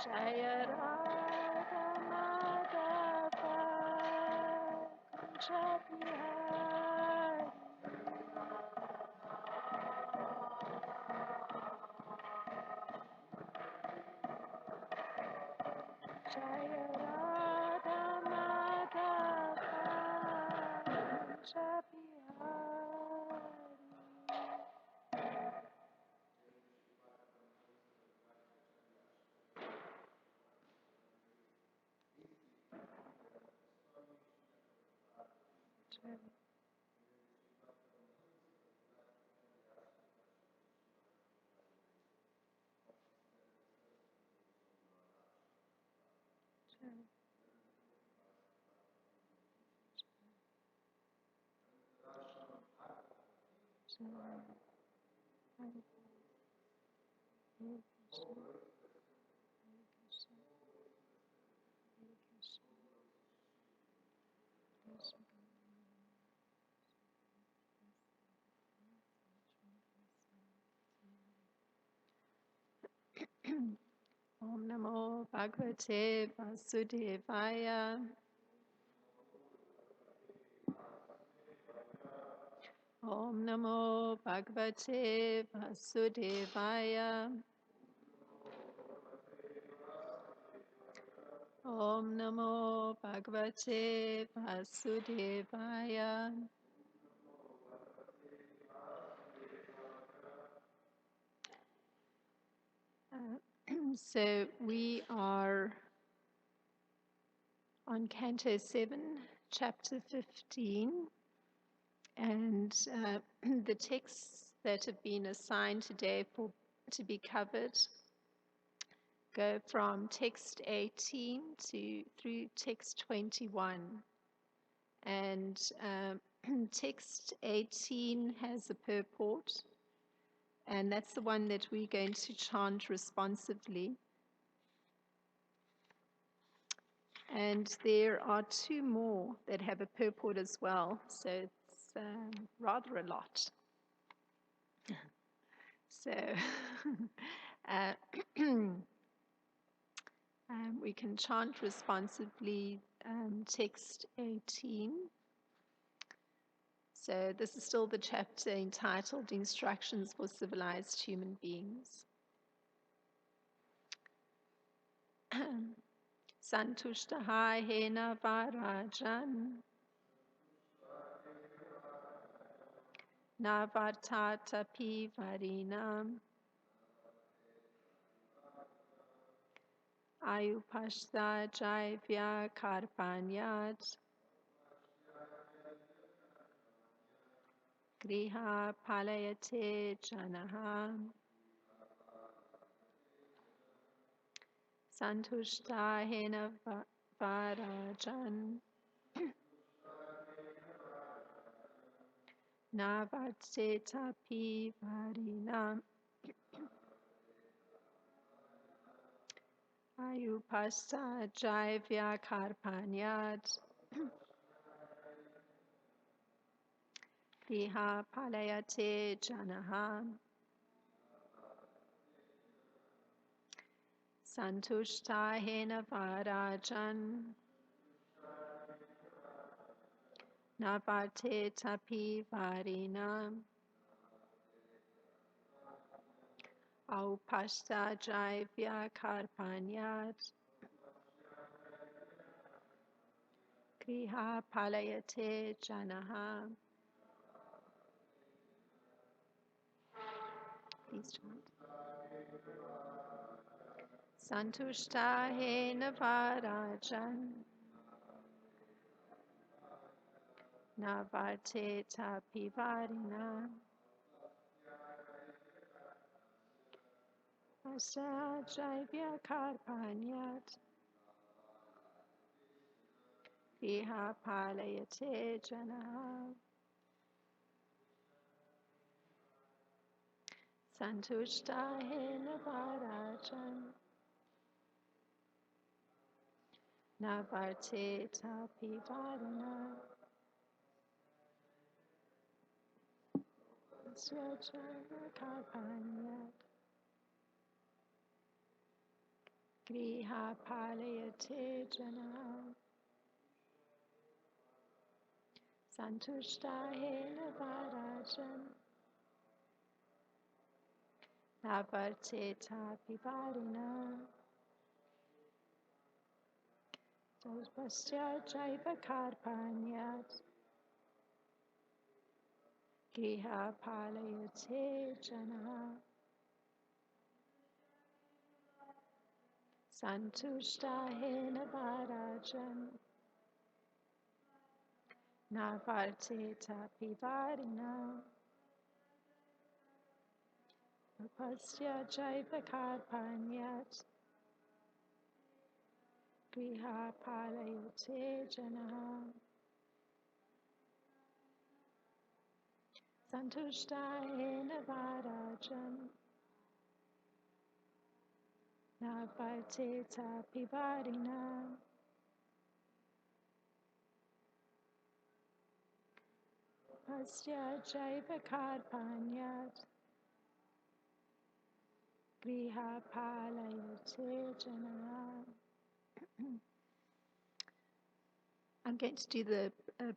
Jaya Radha Madhava Kunja Bihari Jaya Radha Madhava Kunja Bihari. Om Namo Bhagavate Vasudevaya. Om Namo Bhagavate Vasudevaya. Om Namo Bhagavate Vasudevaya. So we are on Canto 7, Chapter 15, and the texts that have been assigned today to be covered go from text 18 through text 21. And text 18 has a purport, and that's the one that we're going to chant responsively. And there are two more that have a purport as well, so it's rather a lot. So we can chant responsively text 18. So this is still the chapter entitled Instructions for Civilized Human Beings. Santushtaha hena varajan navartatapi varinam ayupashta jaivya karpanyat griha palayate janaha santushta hena varajan navartatapi varinam ayupashta jaivya karpanyat griha palayate janaha santushta hena varajan navate tapi varina aupashta jaivya karpanyat griha palayate janaha. Please chant. Santushta hena varajan navate tapi varina Pasya Jaivya Karpanyat Viha Palayate Janaha Santushta Hena Varajan Navarte Tapi Varana Pasya Jaivya Karpanyat Griha Palayate Janaha Santushta Hena Varajan Navarte Tapi Varana Pasya Jaiva Karpanyat Griha Palayate Jana Santushta Hena Varajan Navarte Tapi Varana Pasya Jaiva Karpanyat Griha Palayate Jana Santushta Hena Varajan Navarte Tapi Varana Pasya Jaiva Karpanyat Griha Palayate Jana. I'm going to do the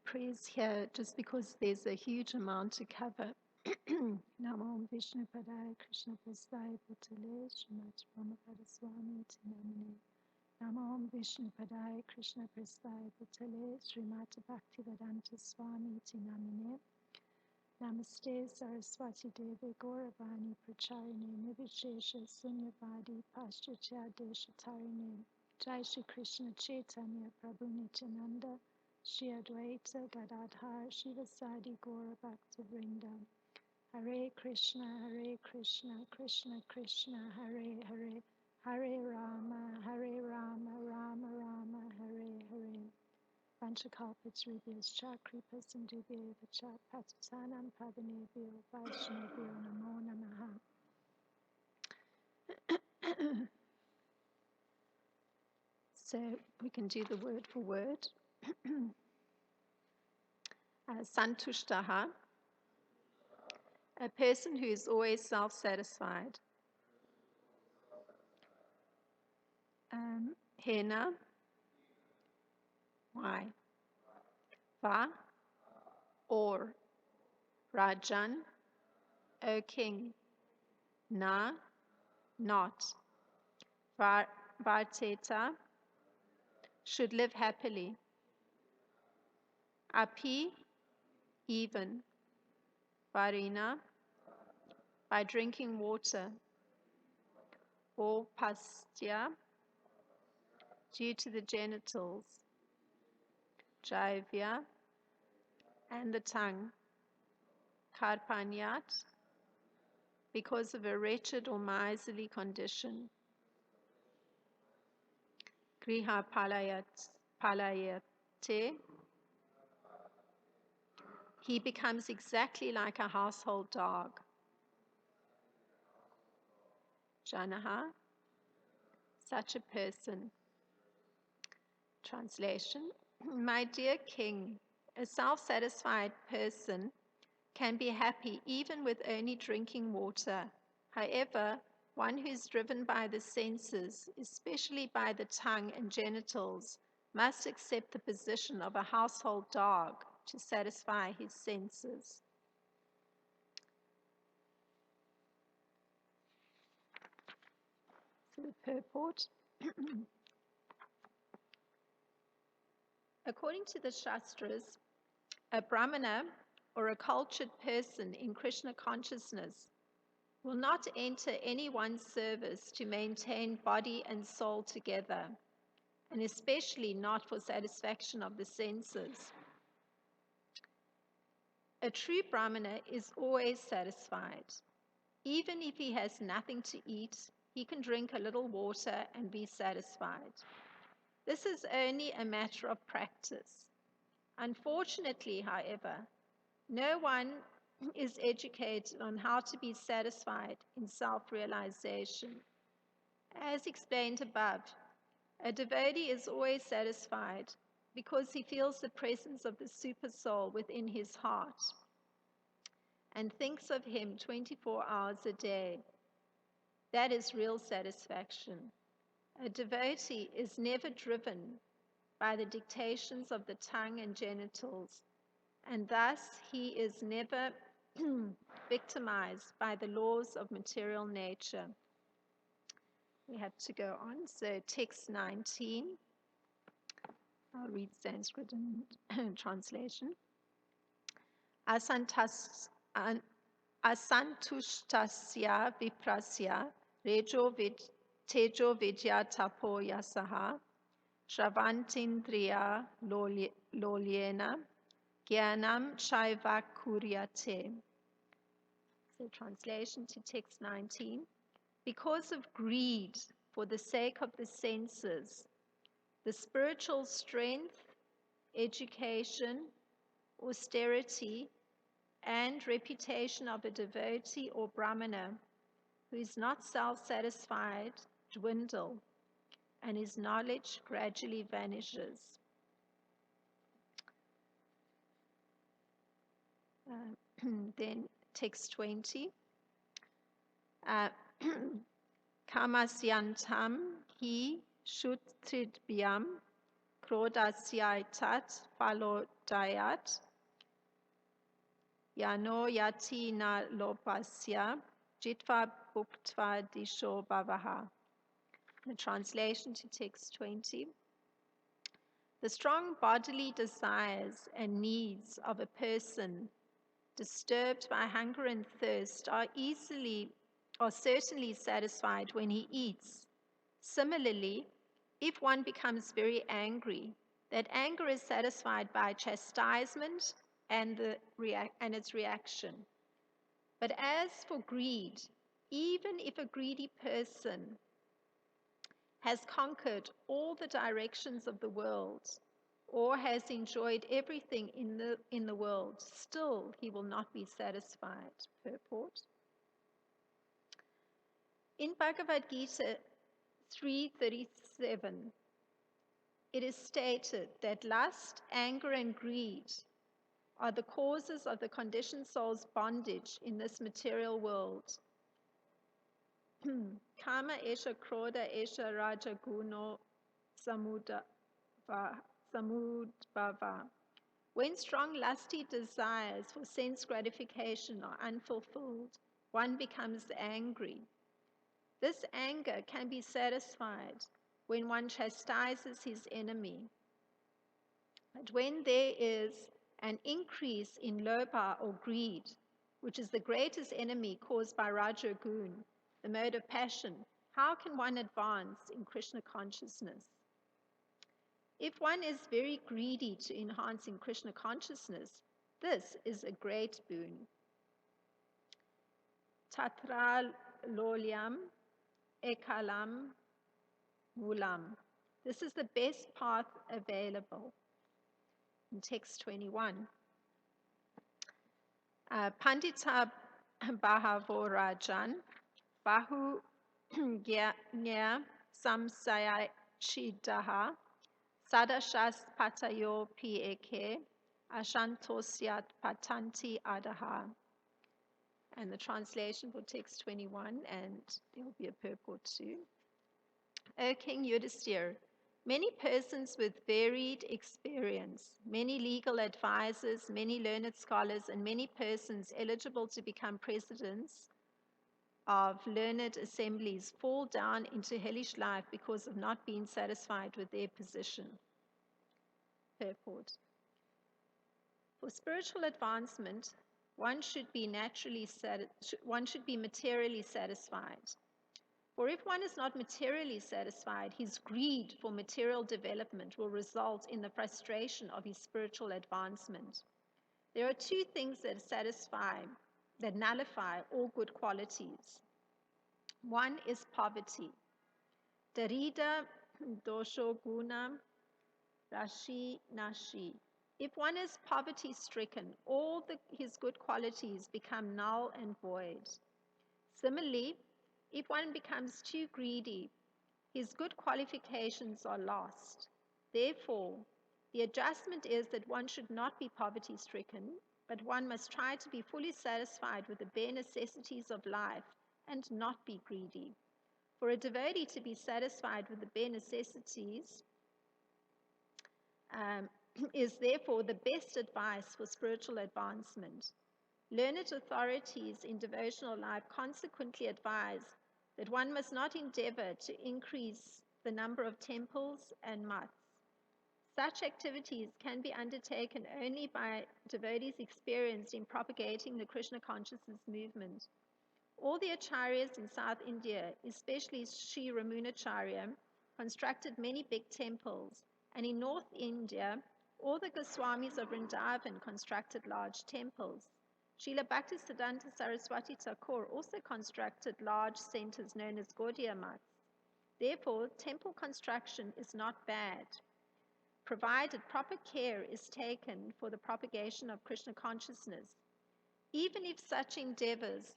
prayers here just because there's a huge amount to cover. Namo Vishnu Padaya Krishna Prasthaya Bhutale Srimad Bhagavatam 7.15.18 Namo Vishnu Padaya Krishna Prasthaya Bhutale Srimad Bhaktivedanta Swamiti Namine Namaste Saraswati Devi Gauravani Pracharine Nivishesha Sunyavadi Paschatya Deshatarine Jai Shri Krishna Chaitanya Prabhu Nityananda Shri Advaita Gadadhar Shivasadi Gaura Bhakta Vrinda Hare Krishna Krishna Krishna Hare Hare Hare Rama Rama Rama Hare Hare Vanchakalpatarubhyascha Kripa Sindhubhyeva cha Patitanam Pavanebhyo Vaishnavyo Namo Namaha. So we can do the word for word. Santushtaha, a person who is always self-satisfied. Hena, why? Va, or. Rajan, O king. Na, not. Varteta, should live happily. Api, even. Varina, by drinking water. Or pastya, due to the genitals. Jaivya, and the tongue. Karpanyat, because of a wretched or miserly condition. Griha palayate, he becomes exactly like a household dog. Janaha, such a person. Translation, my dear king, a self-satisfied person can be happy even with only drinking water. However, one who is driven by the senses, especially by the tongue and genitals, must accept the position of a household dog to satisfy his senses. So the purport. According to the Shastras, a Brahmana or a cultured person in Krishna consciousness will not enter anyone's service to maintain body and soul together, and especially not for satisfaction of the senses. A true Brahmana is always satisfied. Even if he has nothing to eat, he can drink a little water and be satisfied. This is only a matter of practice. Unfortunately, however, no one is educated on how to be satisfied in self-realization. As explained above, a devotee is always satisfied because he feels the presence of the super soul within his heart and thinks of him 24 hours a day. That is real satisfaction. A devotee is never driven by the dictations of the tongue and genitals, and thus he is never victimized by the laws of material nature. We have to go on. So text 19. I'll read Sanskrit and translation. Asantushtasya viprasya tejo vidya tapo yasaha shravantindriya lolyena Gyanam Shaiva Kuryate. So translation to text 19. Because of greed for the sake of the senses, the spiritual strength, education, austerity, and reputation of a devotee or brahmana who is not self-satisfied dwindle, and his knowledge gradually vanishes. Then text 20. Kamasyantam hi shutridbyam krodasyaitat phalodayat yano yati na lopasya jitva bhuktva disho bhavaha. The translation to text 20. The strong bodily desires and needs of a person disturbed by hunger and thirst are certainly satisfied when he eats. Similarly, if one becomes very angry, that anger is satisfied by chastisement and its reaction. But as for greed, even if a greedy person has conquered all the directions of the world, or has enjoyed everything in the world, still he will not be satisfied. Purport. In Bhagavad Gita 3:37, it is stated that lust, anger, and greed are the causes of the conditioned soul's bondage in this material world. Kama esha krodha esha raja guno samudbhava. When strong lusty desires for sense gratification are unfulfilled, one becomes angry. This anger can be satisfied when one chastises his enemy. But when there is an increase in lobha or greed, which is the greatest enemy caused by Rajagun, the mode of passion, how can one advance in Krishna consciousness? If one is very greedy to enhance in Krishna consciousness, this is a great boon. Tatra lolyam ekalam mulam. This is the best path available. In text 21. Pandita Bahavo Rajan Bahu Gya Samsayachidaha Sadashas Patayo Pieke Ashantosyat Patanti Adaha. And the translation for text 21, and there will be a purport too. O King Yudhisthira, many persons with varied experience, many legal advisors, many learned scholars, and many persons eligible to become presidents of learned assemblies fall down into hellish life because of not being satisfied with their position. Purport. For spiritual advancement, one should be materially satisfied. For if one is not materially satisfied, his greed for material development will result in the frustration of his spiritual advancement. There are two things that nullify all good qualities. One is poverty. Darida dosho gunam rashi nashi. If one is poverty stricken, all his good qualities become null and void. Similarly, if one becomes too greedy, his good qualifications are lost. Therefore, the adjustment is that one should not be poverty stricken, but one must try to be fully satisfied with the bare necessities of life and not be greedy. For a devotee to be satisfied with the bare necessities is therefore the best advice for spiritual advancement. Learned authorities in devotional life consequently advise that one must not endeavor to increase the number of temples and mats. Such activities can be undertaken only by devotees experienced in propagating the Krishna consciousness movement. All the acharyas in South India, especially Sri Ramunacharya, constructed many big temples, and in North India, all the Goswamis of Vrindavan constructed large temples. Srila Bhaktisiddhanta Saraswati Thakur also constructed large centers known as Gaudiya Mats. Therefore, temple construction is not bad, provided proper care is taken for the propagation of Krishna consciousness. Even if such endeavors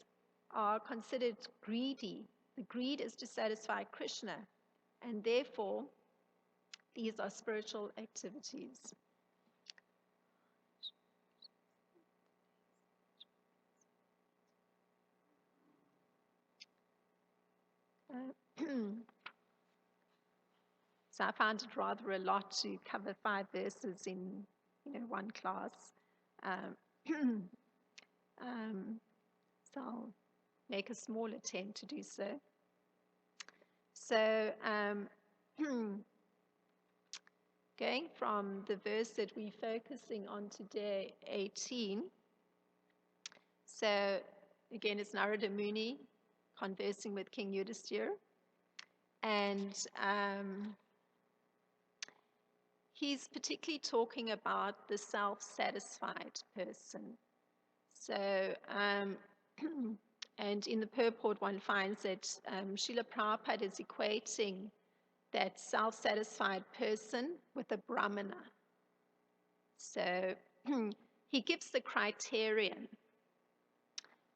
are considered greedy, the greed is to satisfy Krishna, and therefore these are spiritual activities. So I found it rather a lot to cover 5 verses in one class. So I'll make a small attempt to do so. So going from the verse that we're focusing on today, 18. So again, it's Narada Muni conversing with King Yudhisthira. And he's particularly talking about the self-satisfied person. So, and in the purport, one finds that Srila Prabhupada is equating that self-satisfied person with a brahmana. So he gives the criterion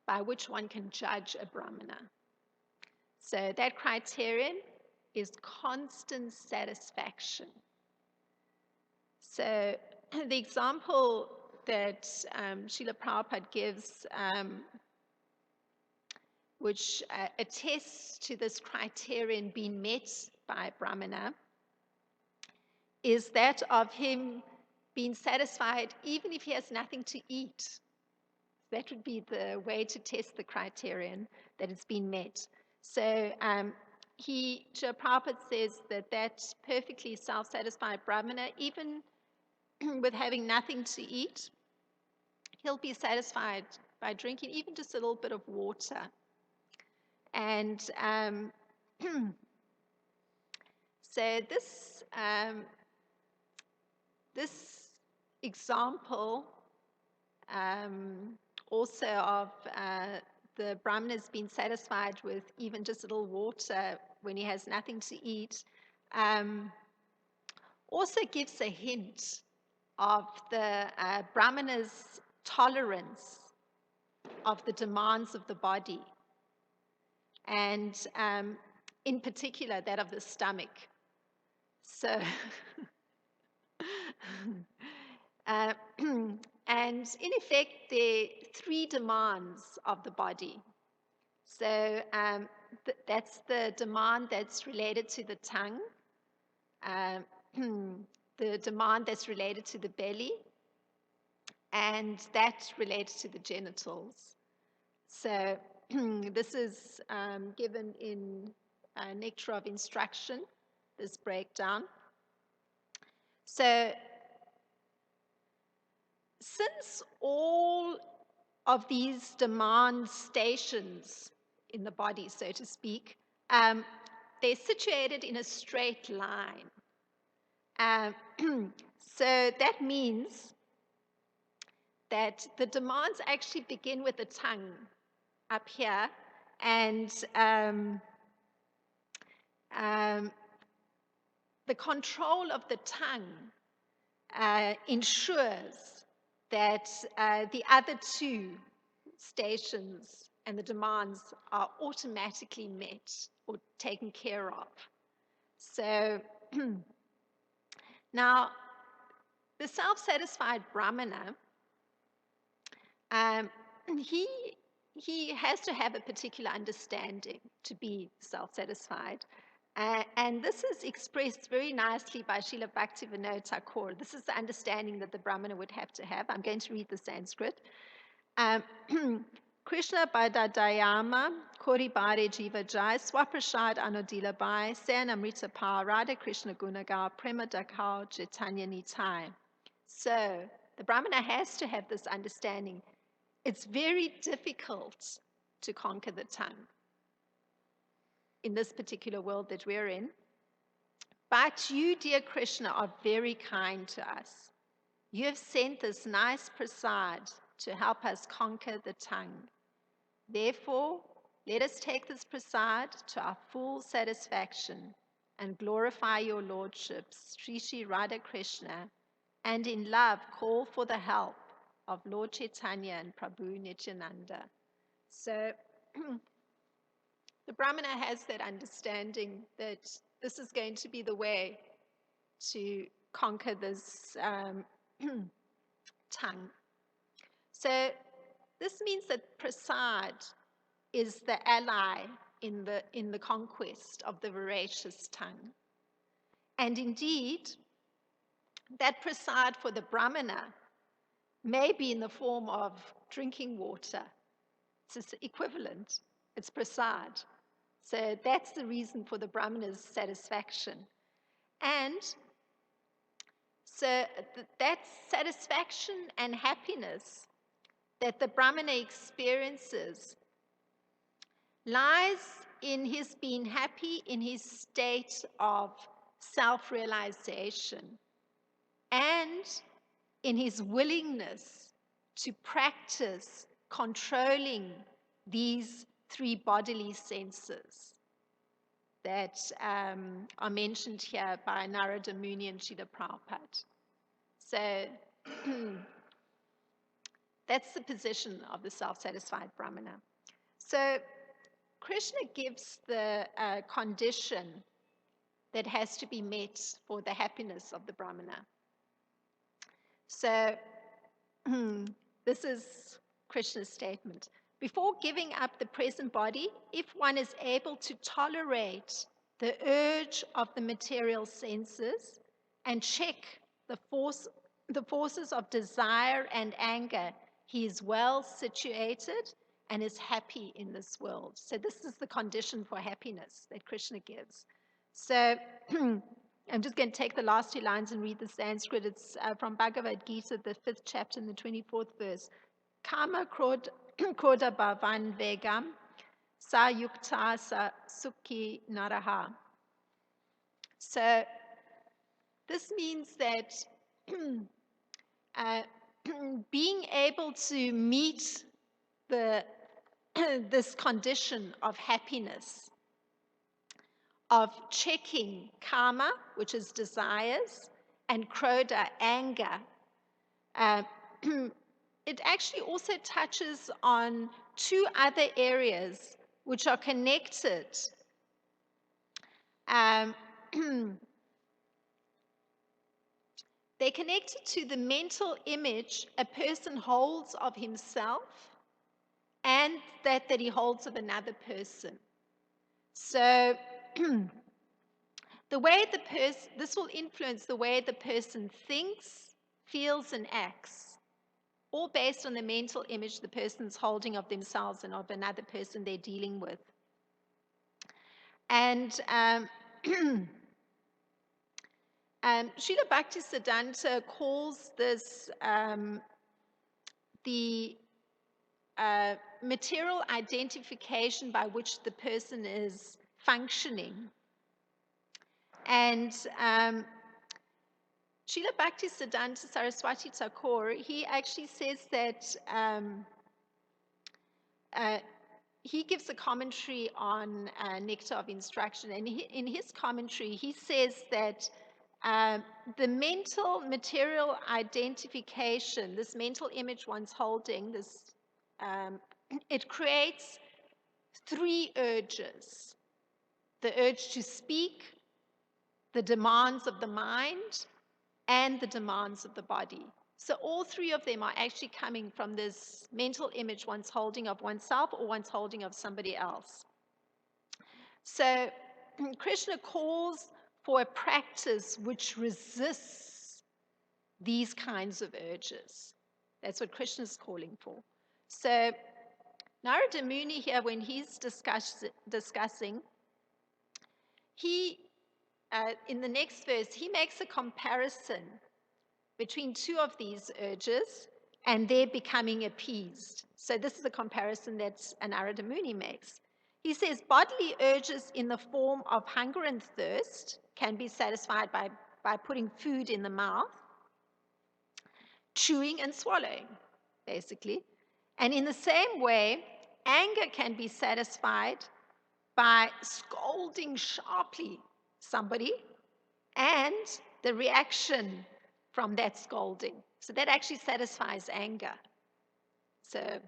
by which one can judge a brahmana. So that criterion is constant satisfaction. So the example that Srila Prabhupada gives, which attests to this criterion being met by Brahmana, is that of him being satisfied even if he has nothing to eat. That would be the way to test the criterion that it's been met. So Srila Prabhupada says that perfectly self-satisfied Brahmana, even with having nothing to eat, he'll be satisfied by drinking even just a little bit of water. And so this example also of the Brahmanas being satisfied with even just a little water when he has nothing to eat also gives a hint of the Brahmana's tolerance of the demands of the body, and in particular that of the stomach. So, and in effect, there are 3 demands of the body. So that's the demand that's related to the tongue, the demand that's related to the belly, and that relates to the genitals. So this is given in Nectar of Instruction, this breakdown. So since all of these demand stations in the body, so to speak, they're situated in a straight line. So that means that the demands actually begin with the tongue up here And the control of the tongue ensures that the other two stations and the demands are automatically met or taken care of. So now, the self-satisfied Brahmana, he has to have a particular understanding to be self-satisfied. And this is expressed very nicely by Srila Bhaktivinoda Thakur. This is the understanding that the Brahmana would have to have. I'm going to read the Sanskrit. Krishna Badadayama Kori Bare Jiva Jai Swaprashad Anodila Bai Sanamrita Pa Radha Krishna Gunagal Prema Dakao Chaitanya Nitai. So the Brahmana has to have this understanding. It's very difficult to conquer the tongue in this particular world that we're in. But you, dear Krishna, are very kind to us. You have sent this nice prasad to help us conquer the tongue. Therefore, let us take this prasad to our full satisfaction and glorify your lordships, Sri Sri Radha Krishna, and in love call for the help of Lord Chaitanya and Prabhu Nityananda. So the Brahmana has that understanding that this is going to be the way to conquer this tongue. So this means that prasad is the ally in the conquest of the voracious tongue. And indeed, that prasad for the Brahmana may be in the form of drinking water. It's equivalent. It's prasad. So that's the reason for the Brahmana's satisfaction. And so that satisfaction and happiness that the Brahmana experiences lies in his being happy in his state of self-realization and in his willingness to practice controlling these three bodily senses that are mentioned here by Narada Muni and Srila Prabhupada. So that's the position of the self-satisfied Brahmana. So Krishna gives the condition that has to be met for the happiness of the Brahmana. So this is Krishna's statement. Before giving up the present body, if one is able to tolerate the urge of the material senses and check the forces of desire and anger, he is well situated and is happy in this world. So this is the condition for happiness that Krishna gives. So I'm just going to take the last two lines and read the Sanskrit. It's from Bhagavad Gita, the 5th chapter and the 24th verse. Kama Kroda Bhavan Vegam Sa Yukta Sa Sukhi Naraha. So this means that being able to meet this condition of happiness, of checking karma, which is desires, and krodha, anger, it actually also touches on two other areas which are connected. They're connected to the mental image a person holds of himself and that he holds of another person. So the way this will influence the way the person thinks, feels, and acts, all based on the mental image the person's holding of themselves and of another person they're dealing with. And Srila Bhaktisiddhanta calls this the material identification by which the person is functioning. And Srila Bhaktisiddhanta Saraswati Thakur, he actually says that he gives a commentary on Nectar of Instruction, and in his commentary, he says that the mental material identification, this mental image one's holding, it creates three urges: the urge to speak, the demands of the mind, and the demands of the body. So all three of them are actually coming from this mental image one's holding of oneself or one's holding of somebody else. So Krishna calls for a practice which resists these kinds of urges. That's what Krishna is calling for. So Narada Muni here, when he's discussing, he in the next verse, he makes a comparison between two of these urges and their becoming appeased. So this is a comparison that Narada Muni makes. He says bodily urges in the form of hunger and thirst can be satisfied by putting food in the mouth, chewing and swallowing, basically. And in the same way, anger can be satisfied by scolding sharply somebody and the reaction from that scolding. So that actually satisfies anger. So,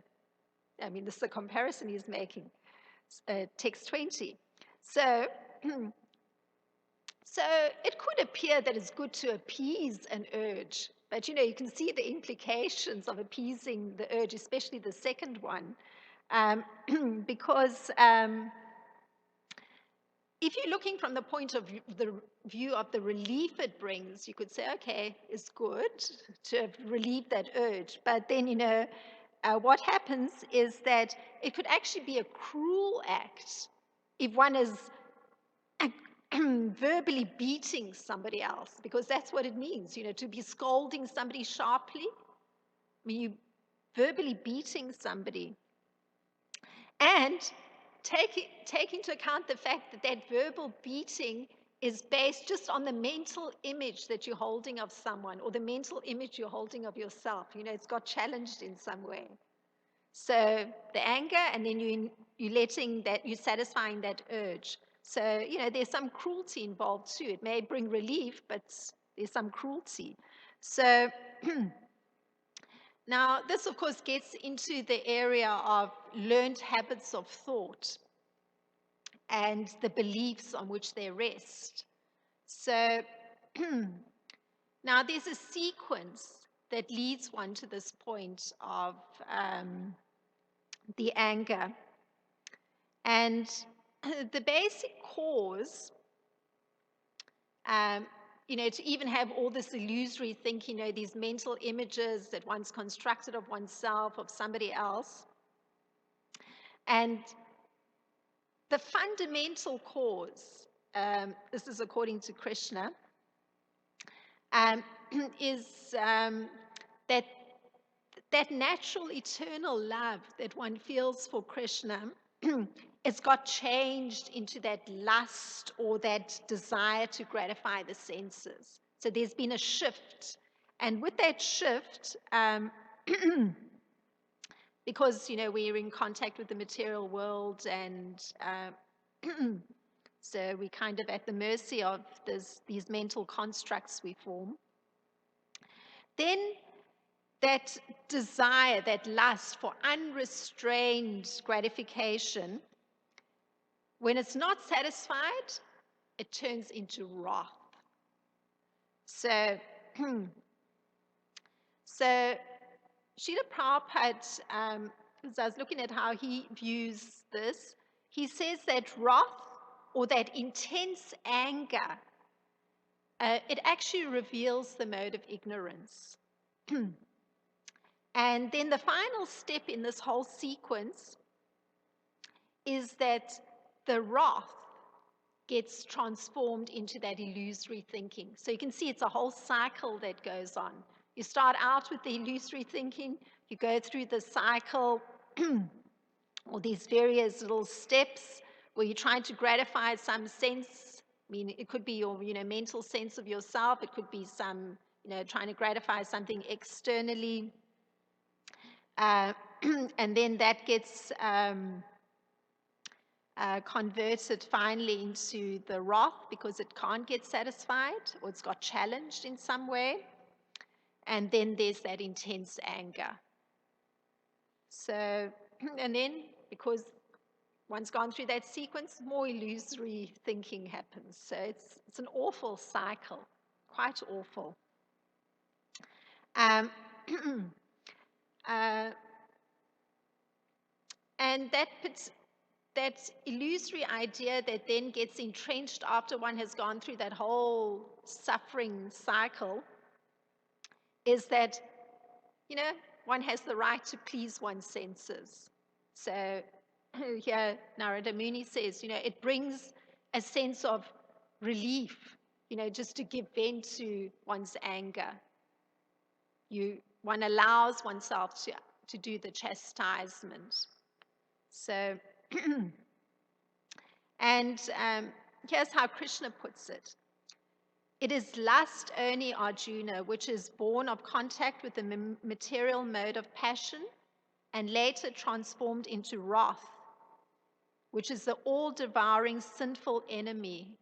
I mean, this is a comparison he's making. Text 20. So, so it could appear that it's good to appease an urge, but you can see the implications of appeasing the urge, especially the second one, because if you're looking from the point of view of the relief it brings, you could say, okay, it's good to relieve that urge. But then, what happens is that it could actually be a cruel act if one is verbally beating somebody else, because that's what it means, to be scolding somebody sharply. I mean, you verbally beating somebody. And take into account the fact that that verbal beating is based just on the mental image that you're holding of someone, or the mental image you're holding of yourself. It's got challenged in some way. So the anger, and then you're satisfying that urge. So, there's some cruelty involved too. It may bring relief, but there's some cruelty. So now, this, of course, gets into the area of learned habits of thought and the beliefs on which they rest. So now there's a sequence that leads one to this point of the anger. And the basic cause, to even have all this illusory thinking, these mental images that one's constructed of oneself, of somebody else. And the fundamental cause, this is according to Krishna, is that natural eternal love that one feels for Krishna, it's got changed into that lust or that desire to gratify the senses. So there's been a shift. And with that shift, because, we're in contact with the material world, and so we're kind of at the mercy of these mental constructs we form, then that desire, that lust for unrestrained gratification, when it's not satisfied, it turns into wrath. So, Srila Prabhupada, because I was looking at how he views this, he says that wrath, or that intense anger, it actually reveals the mode of ignorance. And then the final step in this whole sequence is that the wrath gets transformed into that illusory thinking. So you can see it's a whole cycle that goes on. You start out with the illusory thinking, you go through the cycle, or these various little steps where you're trying to gratify some sense. I mean, it could be your mental sense of yourself, it could be some, trying to gratify something externally. And then that gets converted finally into the wrath because it can't get satisfied or it's got challenged in some way. And then there's that intense anger. So, and then because one's gone through that sequence, more illusory thinking happens. So it's an awful cycle, quite awful. Um, and that illusory idea that then gets entrenched after one has gone through that whole suffering cycle is that, one has the right to please one's senses. So here Narada Muni says, it brings a sense of relief, just to give vent to one's anger. One allows oneself to do the chastisement. So, and here's how Krishna puts it. It is lust only, Arjuna, which is born of contact with the material mode of passion and later transformed into wrath, which is the all-devouring sinful enemy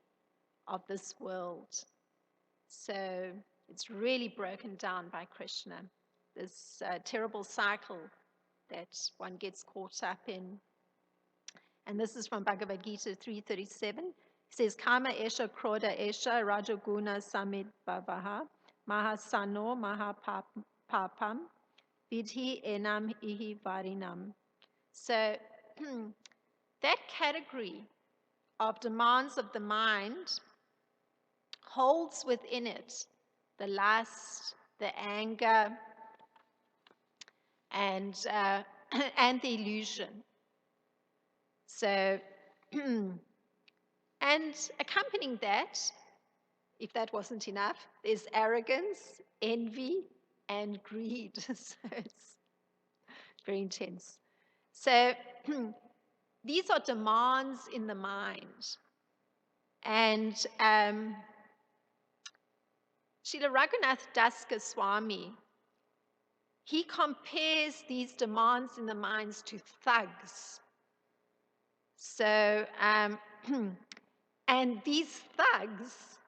of this world. So it's really broken down by Krishna, this terrible cycle that one gets caught up in. And this is from Bhagavad Gita 3:37. It says, Kama esha krodha esha rajoguna samidbhavaha mahasano mahapapam vidhi enam ihi varinam. So that category of demands of the mind holds within it the lust, the anger, and and the illusion. So, and accompanying that, if that wasn't enough, there's arrogance, envy, and greed. So it's very intense. So these are demands in the mind. And Srila Raghunath Das Goswami, he compares these demands in the minds to thugs. So, and these thugs,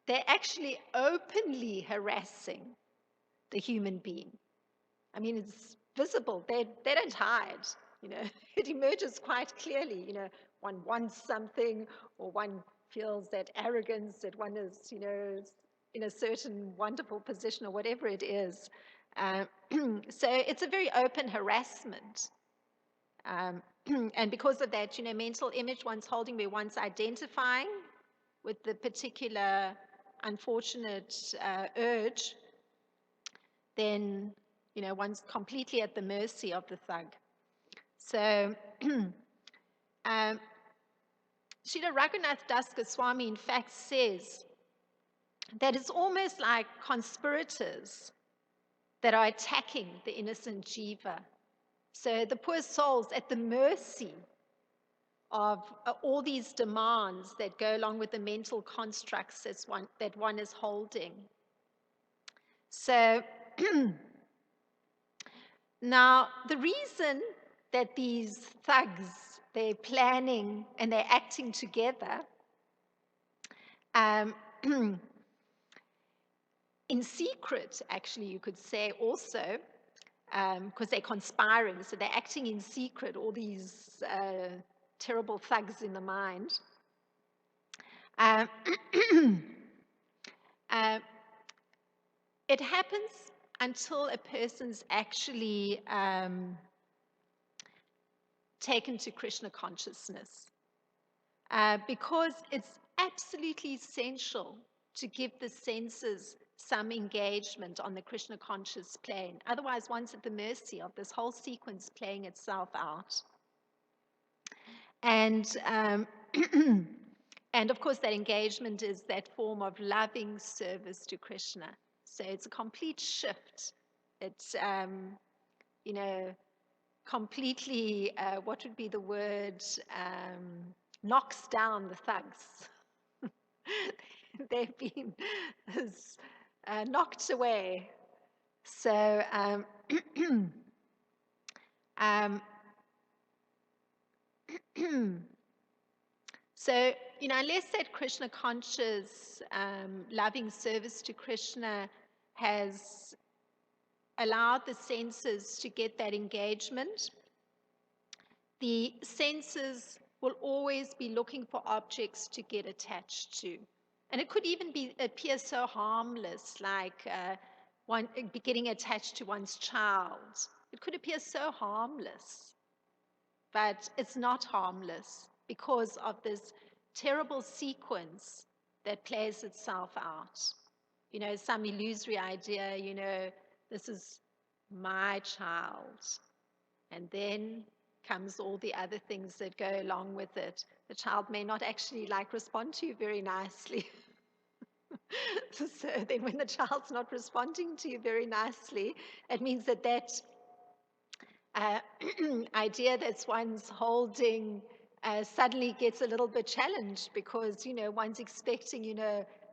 they're actually openly harassing the human being. I mean, it's visible. They don't hide. It emerges quite clearly. One wants something, or one feels that arrogance that one is, in a certain wonderful position, or whatever it is. So it's a very open harassment. And because of that, mental image one's holding where one's identifying with the particular unfortunate urge, then, one's completely at the mercy of the thug. So, Srila Raghunath Das Goswami, in fact, says that it's almost like conspirators that are attacking the innocent jiva. So the poor soul's at the mercy of all these demands that go along with the mental constructs that one is holding. So now the reason that these thugs, they're planning and they're acting together in secret, actually, you could say also, because they're conspiring, so they're acting in secret, all these terrible thugs in the mind. It happens until a person's actually taken to Krishna consciousness, because it's absolutely essential to give the senses some engagement on the Krishna conscious plane. Otherwise, one's at the mercy of this whole sequence playing itself out. And and of course, that engagement is that form of loving service to Krishna. So it's a complete shift. It's completely, what would be the word, knocks down the thugs. They've been knocked away. So So, unless that Krishna conscious, loving service to Krishna has allowed the senses to get that engagement, the senses will always be looking for objects to get attached to. And it could even appear so harmless, like one getting attached to one's child. It could appear so harmless, but it's not harmless because of this terrible sequence that plays itself out. Some illusory idea, this is my child. And then comes all the other things that go along with it. The child may not actually respond to you very nicely. So then when the child's not responding to you very nicely, it means that idea that one's holding suddenly gets a little bit challenged because, one's expecting,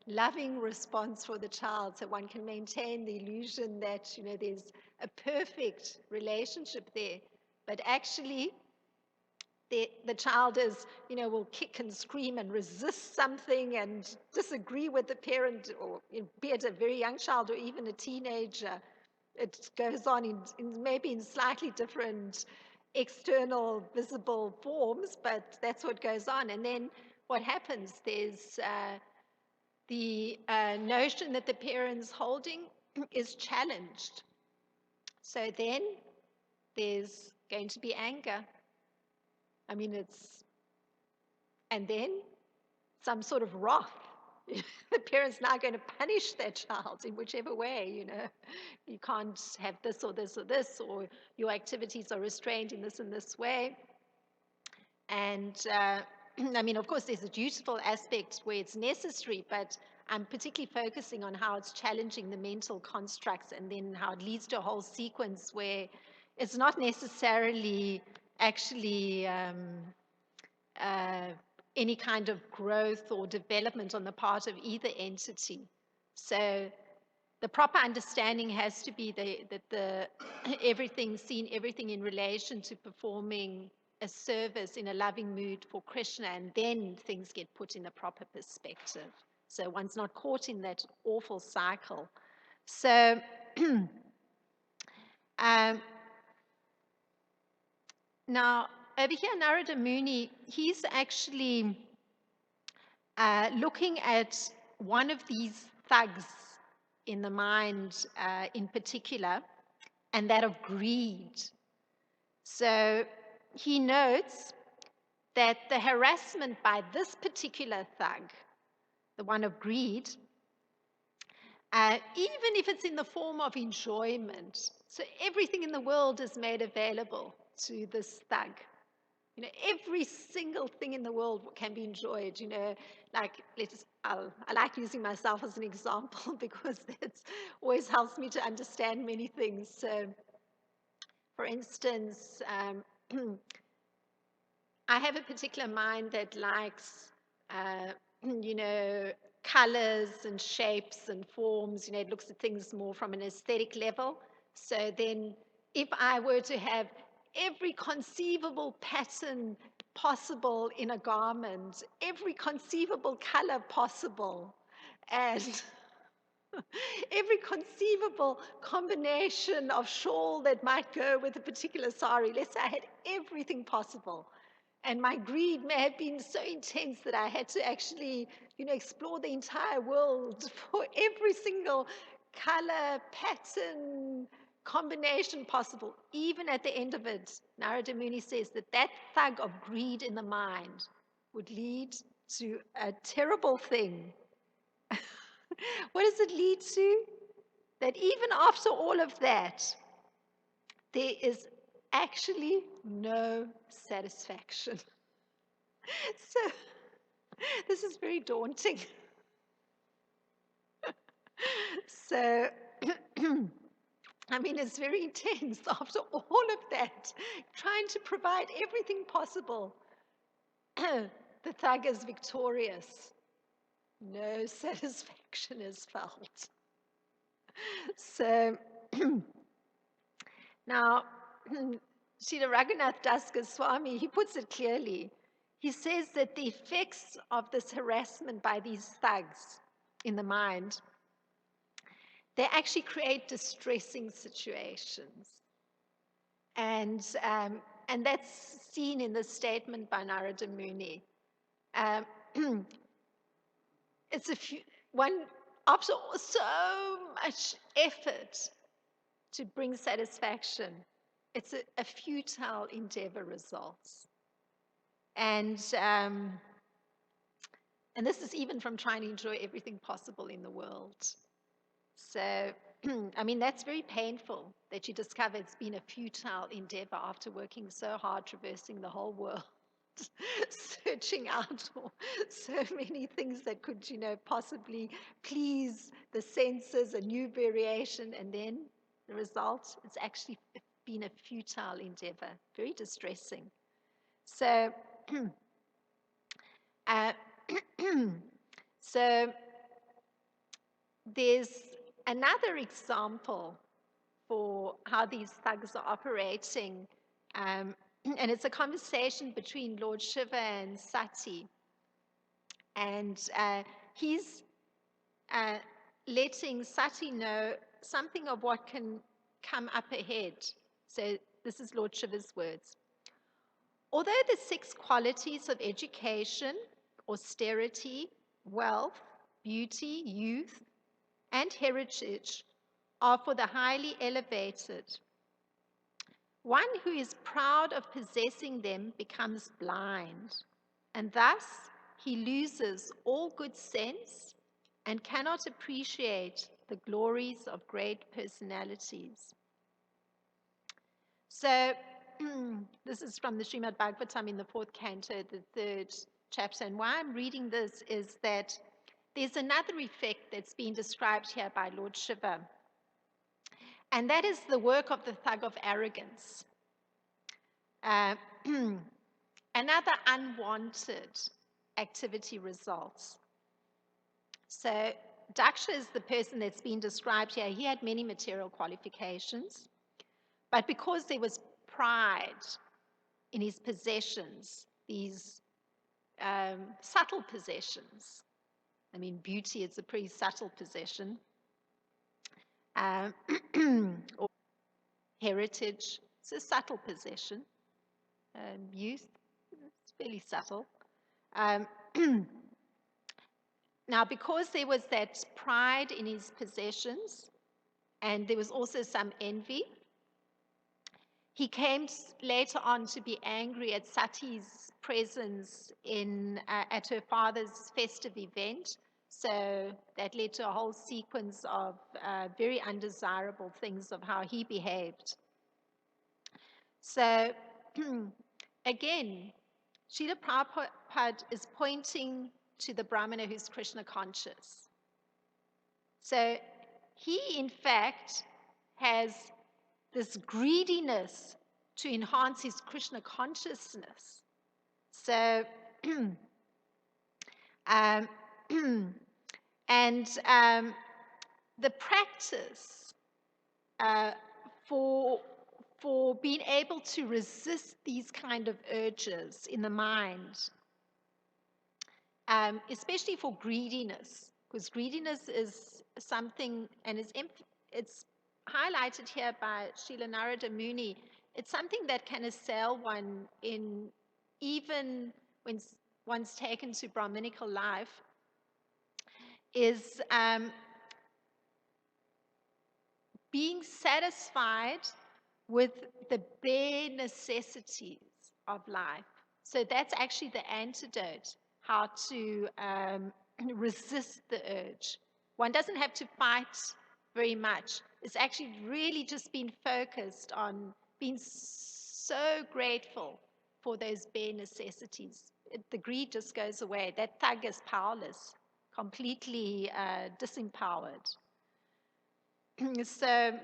loving response for the child. So one can maintain the illusion that, there's a perfect relationship there. But actually, the child will kick and scream and resist something and disagree with the parent, or be it a very young child or even a teenager. It goes on maybe in slightly different external visible forms, but that's what goes on. And then what happens? There's the notion that the parent's holding is challenged. So then there's going to be anger. And then some sort of wrath. The parent's now going to punish their child in whichever way, You can't have this or this or this, or your activities are restrained in this and this way. And of course, there's a dutiful aspect where it's necessary, but I'm particularly focusing on how it's challenging the mental constructs and then how it leads to a whole sequence where it's not necessarily actually any kind of growth or development on the part of either entity. So the proper understanding has to be that everything in relation to performing a service in a loving mood for Krishna, and then things get put in a proper perspective. So one's not caught in that awful cycle. So now over here, Narada Muni, he's actually looking at one of these thugs in the mind in particular, and that of greed. So he notes that the harassment by this particular thug, the one of greed, even if it's in the form of enjoyment, so everything in the world is made available to this thug. Every single thing in the world can be enjoyed, I like using myself as an example because that always helps me to understand many things. So, for instance, I have a particular mind that likes, colors and shapes and forms. It looks at things more from an aesthetic level. So then if I were to have every conceivable pattern possible in a garment, every conceivable color possible, and every conceivable combination of shawl that might go with a particular sari, let's say I had everything possible. And my greed may have been so intense that I had to actually, explore the entire world for every single color, pattern, combination possible. Even at the end of it, Narada Muni says that thug of greed in the mind would lead to a terrible thing. What does it lead to? That even after all of that, there is actually no satisfaction. So this is very daunting. So, it's very intense after all of that, trying to provide everything possible. The thug is victorious. No satisfaction is felt. So, now, Srila Raghunath Das Goswami, he puts it clearly. he says that the effects of this harassment by these thugs in the mind, they actually create distressing situations. And that's seen in the statement by Narada Muni. Um, it's after so much effort to bring satisfaction, it's a futile endeavor results. And this is even from trying to enjoy everything possible in the world. So, I mean, that's very painful that you discover it's been a futile endeavor after working so hard, traversing the whole world, searching out for so many things that could, possibly please the senses, a new variation, and then the result, it's actually been a futile endeavor, very distressing. So, uh, so there's another example for how these thugs are operating, and it's a conversation between Lord Shiva and Sati, and he's letting Sati know something of what can come up ahead. So this is Lord Shiva's words. Although the 6 qualities of education, austerity, wealth, beauty, youth, and heritage are for the highly elevated, one who is proud of possessing them becomes blind, and thus he loses all good sense and cannot appreciate the glories of great personalities. So, this is from the Srimad Bhagavatam in the 4th canto, the 3rd chapter. And why I'm reading this is that there's another effect that's been described here by Lord Shiva, and that is the work of the thug of arrogance. Another unwanted activity results. So Daksha is the person that's been described here. He had many material qualifications, but because there was pride in his possessions, these subtle possessions, I mean, beauty is a pretty subtle possession, or heritage, it's a subtle possession. Youth, it's fairly subtle. Now, because there was that pride in his possessions, and there was also some envy, he came later on to be angry at Sati's presence at her father's festive event. So that led to a whole sequence of very undesirable things of how he behaved. So again, Srila Prabhupada is pointing to the Brahmana who's Krishna conscious. So he, in fact, has this greediness to enhance his Krishna consciousness. So, the practice for being able to resist these kind of urges in the mind, especially for greediness, because greediness is something, and it's highlighted here by Srila Narada Muni, it's something that can assail one even when one's taken to Brahminical life, is being satisfied with the bare necessities of life. So that's actually the antidote, how to resist the urge. One doesn't have to fight very much. It's actually really just been focused on being so grateful for those bare necessities. The greed just goes away. That thug is powerless, completely disempowered. So,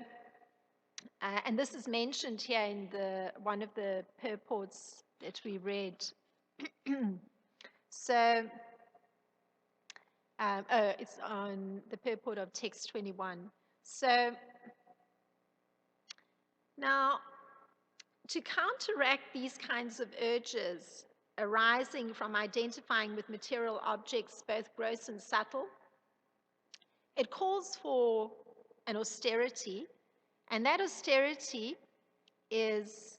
and this is mentioned here in one of the purports that we read. So, it's on the purport of text 21. So, now, to counteract these kinds of urges, arising from identifying with material objects, both gross and subtle. It calls for an austerity, and that austerity is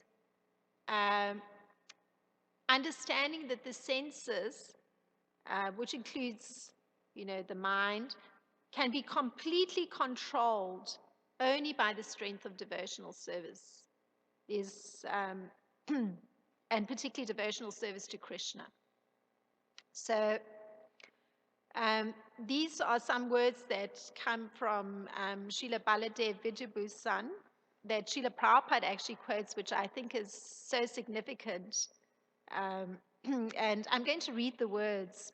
understanding that the senses, which includes, the mind, can be completely controlled only by the strength of devotional service. And particularly devotional service to Krishna. So these are some words that come from Srila Baladev Vijayabhusan that Srila Prabhupada actually quotes, which I think is so significant. And I'm going to read the words.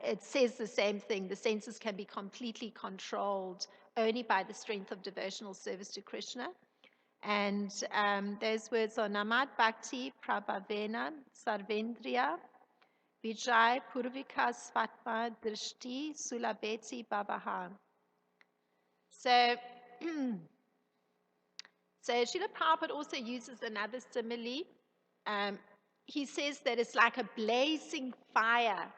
It says the same thing. The senses can be completely controlled only by the strength of devotional service to Krishna. And those words are Namad Bhakti Prabhavena Sarvendriya Vijay Purvika Svatma Drishti Sulabeti Bhavaha. So, Srila Prabhupada also uses another simile. He says that it's like a blazing fire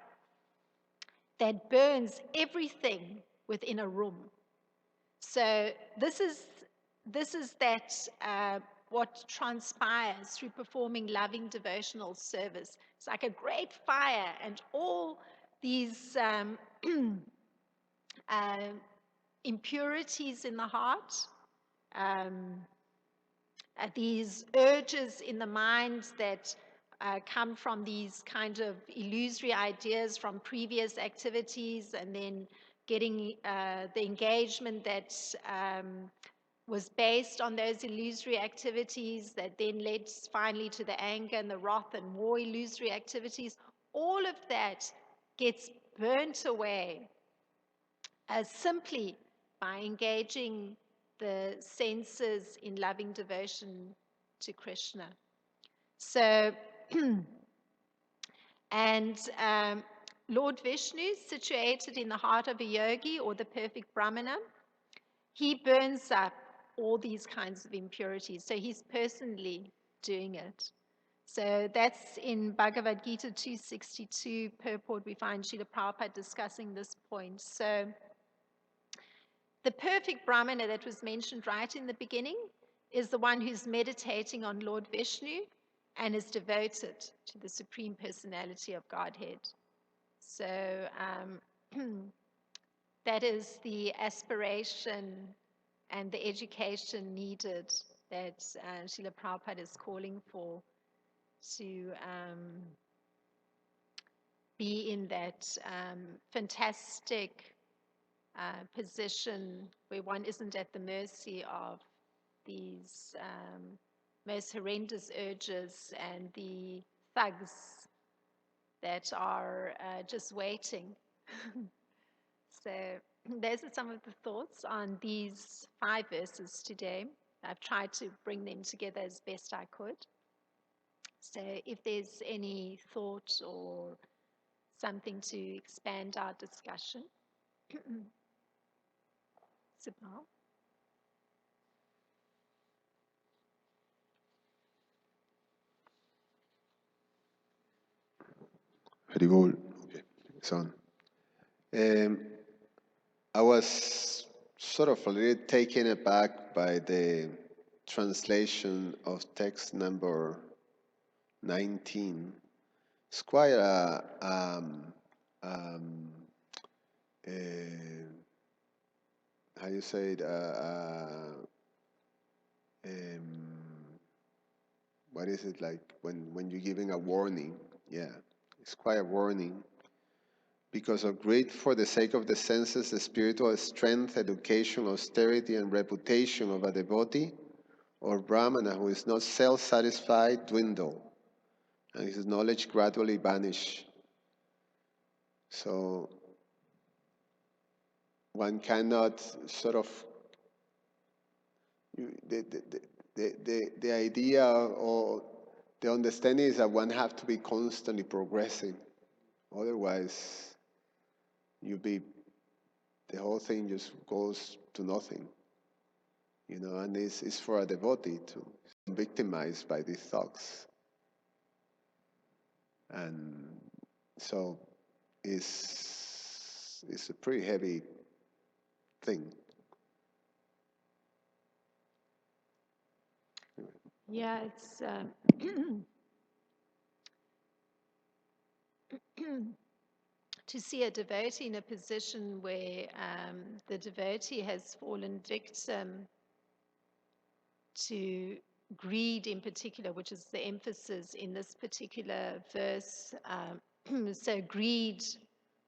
that burns everything within a room. So this is that what transpires through performing loving devotional service. It's like a great fire, and all these impurities in the heart, these urges in the mind that come from these kind of illusory ideas from previous activities, and then getting the engagement that was based on those illusory activities that then led finally to the anger and the wrath and more illusory activities. All of that gets burnt away simply by engaging the senses in loving devotion to Krishna. So, and Lord Vishnu, situated in the heart of a yogi or the perfect Brahmana, he burns up all these kinds of impurities. So he's personally doing it. So that's in Bhagavad Gita 262 purport. We find Srila Prabhupada discussing this point. So the perfect Brahmana that was mentioned right in the beginning is the one who's meditating on Lord Vishnu and is devoted to the Supreme Personality of Godhead. So that is the aspiration and the education needed that Srila Prabhupada is calling for, to be in that fantastic position where one isn't at the mercy of these most horrendous urges and the thugs that are just waiting. So those are some of the thoughts on these 5 verses today. I've tried to bring them together as best I could. So if there's any thought or something to expand our discussion. Subhal. Haribol. Okay, it's on. I was sort of a little taken aback by the translation of text number 19. It's quite how you say it? What is it like when you're giving a warning? Yeah, it's quite a warning. Because of greed for the sake of the senses, the spiritual strength, education, austerity, and reputation of a devotee or Brahmana who is not self-satisfied dwindle, and his knowledge gradually vanish. So one cannot sort of the idea or the understanding is that one have to be constantly progressing, otherwise the whole thing just goes to nothing, and it's for a devotee to be victimized by these thoughts. And so it's a pretty heavy thing. Yeah, it's to see a devotee in a position where the devotee has fallen victim to greed in particular, which is the emphasis in this particular verse. So greed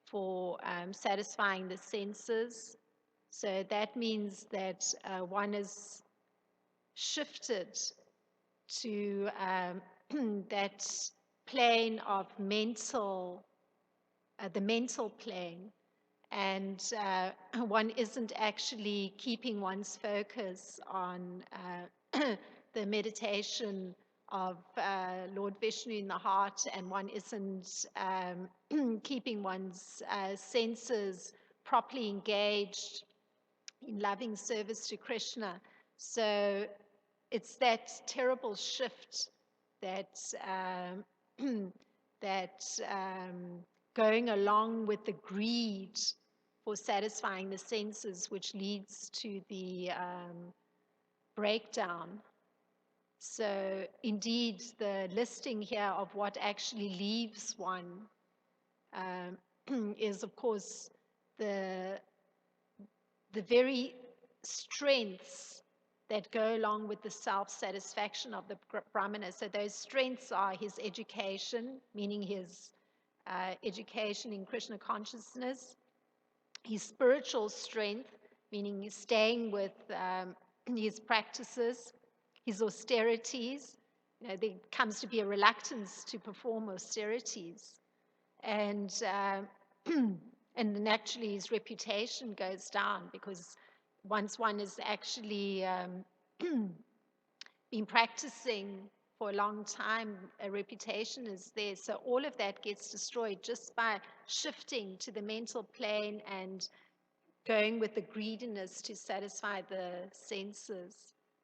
for satisfying the senses. So that means that one is shifted to that plane of the mental plane, and one isn't actually keeping one's focus on the meditation of Lord Vishnu in the heart, and one isn't keeping one's senses properly engaged in loving service to Krishna. So it's that terrible shift that that going along with the greed for satisfying the senses, which leads to the breakdown. So indeed, the listing here of what actually leaves one is, of course, the very strengths that go along with the self-satisfaction of the Brahmana. So those strengths are his education, meaning his education in Krishna consciousness, his spiritual strength, meaning he's staying with his practices, his austerities. There comes to be a reluctance to perform austerities. And and naturally his reputation goes down, because once one has actually been practicing for a long time, a reputation is there. So all of that gets destroyed just by shifting to the mental plane and going with the greediness to satisfy the senses.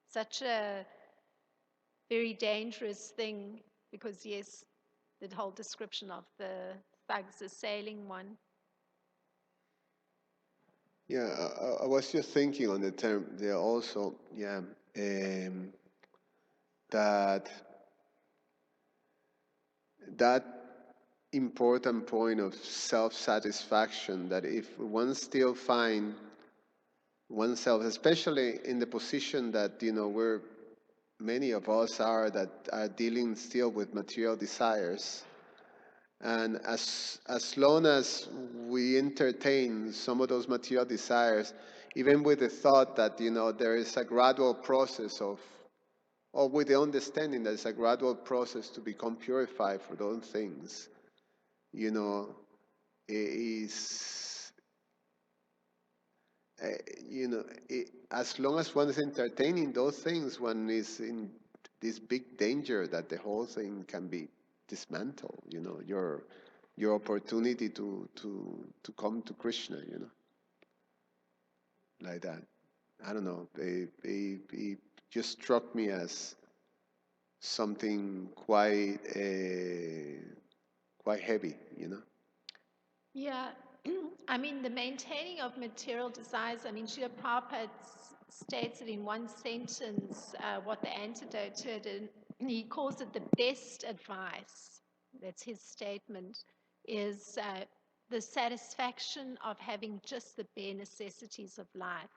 Such a very dangerous thing, because yes, the whole description of the thugs assailing one. Yeah, I was just thinking on the term there also, yeah, that that important point of self-satisfaction, that if one still find oneself, especially in the position that where many of us are, that are dealing still with material desires, and as long as we entertain some of those material desires, even with the thought that there is a gradual process of, or with the understanding that it's a gradual process to become purified for those things, you know, is, as long as one is entertaining those things, one is in this big danger that the whole thing can be dismantled. Your opportunity to come to Krishna. Like that. I don't know. It just struck me as something quite heavy. Yeah, I mean, the maintaining of material desires, I mean, Srila Prabhupada states it in one sentence, what the antidote to it, and he calls it the best advice. That's his statement, is the satisfaction of having just the bare necessities of life.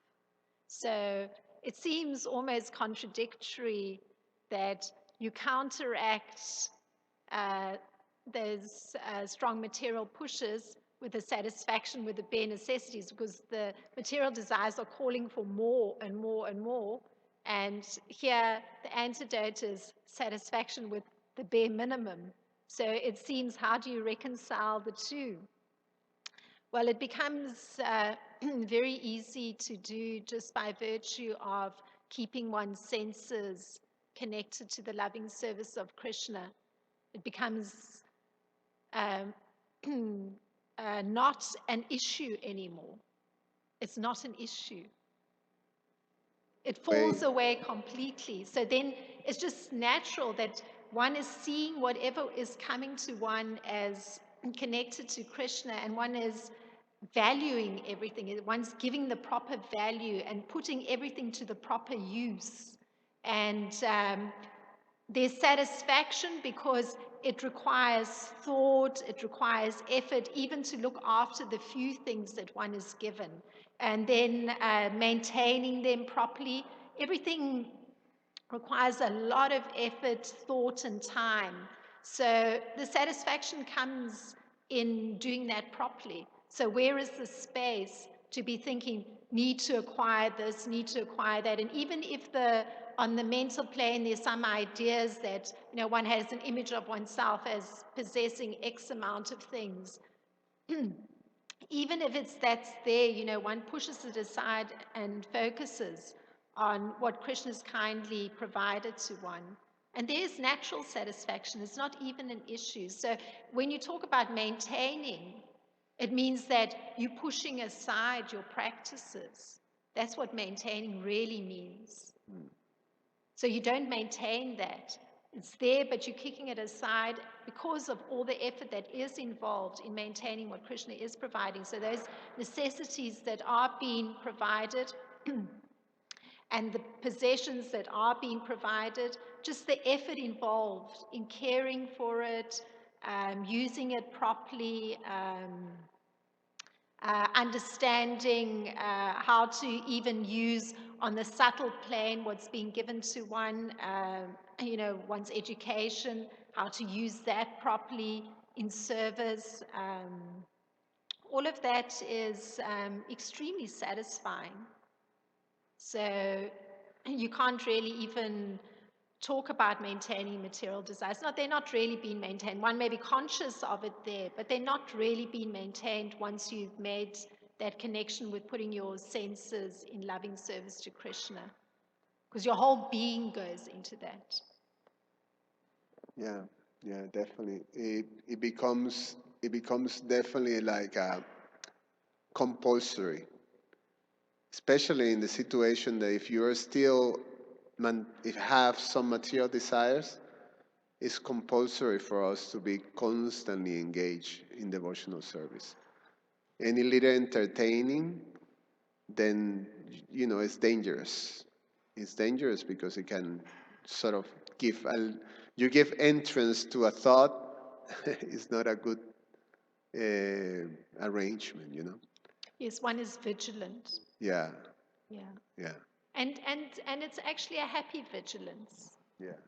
So it seems almost contradictory that you counteract uh, those strong material pushes with the satisfaction with the bare necessities, because the material desires are calling for more and more and more. And here the antidote is satisfaction with the bare minimum. So it seems, how do you reconcile the two? Well, it becomes very easy to do just by virtue of keeping one's senses connected to the loving service of Krishna. It becomes um, not an issue anymore. It's not an issue. It Way, falls away completely. So then it's just natural that one is seeing whatever is coming to one as connected to Krishna, and one is valuing everything. One's giving the proper value and putting everything to the proper use. And there's satisfaction because it requires thought, it requires effort, even to look after the few things that one is given. And then maintaining them properly. Everything requires a lot of effort, thought, and time. So the satisfaction comes in doing that properly. So where is the space to be thinking, need to acquire this, need to acquire that? And even if on the mental plane there's some ideas that one has an image of oneself as possessing X amount of things, even if that's there, one pushes it aside and focuses on what Krishna's kindly provided to one. And there's natural satisfaction. It's not even an issue. So when you talk about maintaining, it means that you're pushing aside your practices. That's what maintaining really means. So you don't maintain that. It's there, but you're kicking it aside because of all the effort that is involved in maintaining what Krishna is providing. So those necessities that are being provided and the possessions that are being provided, just the effort involved in caring for it, using it properly, understanding how to even use on the subtle plane what's being given to one, one's education, how to use that properly in service. All of that is extremely satisfying. So you can't really even talk about maintaining material desires. They're not really being maintained. One may be conscious of it there, but they're not really being maintained once you've made that connection with putting your senses in loving service to Krishna, because your whole being goes into that. Yeah, yeah, definitely. It becomes definitely like a compulsory, especially in the situation that if you are still if you have some material desires, it's compulsory for us to be constantly engaged in devotional service. Any little entertaining, then it's dangerous. It's dangerous because it can sort of you give entrance to a thought. It's not a good arrangement. Yes, one is vigilant. Yeah. Yeah. Yeah. And it's actually a happy vigilance. Yeah.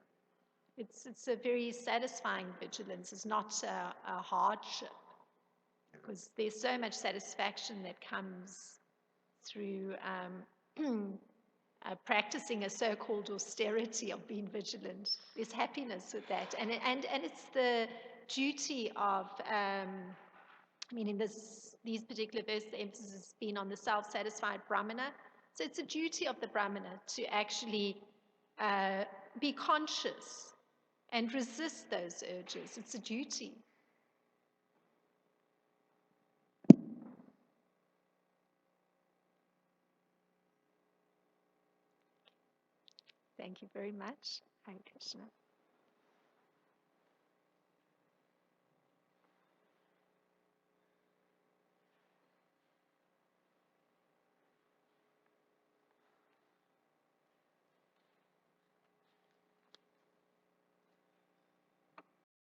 It's a very satisfying vigilance. It's not a hardship, because there's so much satisfaction that comes through practicing a so-called austerity of being vigilant. There's happiness with that, and it's the duty of in these particular verses, the emphasis has been on the self-satisfied Brahmana. So it's a duty of the Brahmana to actually be conscious and resist those urges. It's a duty. Thank you very much. Hare Krishna.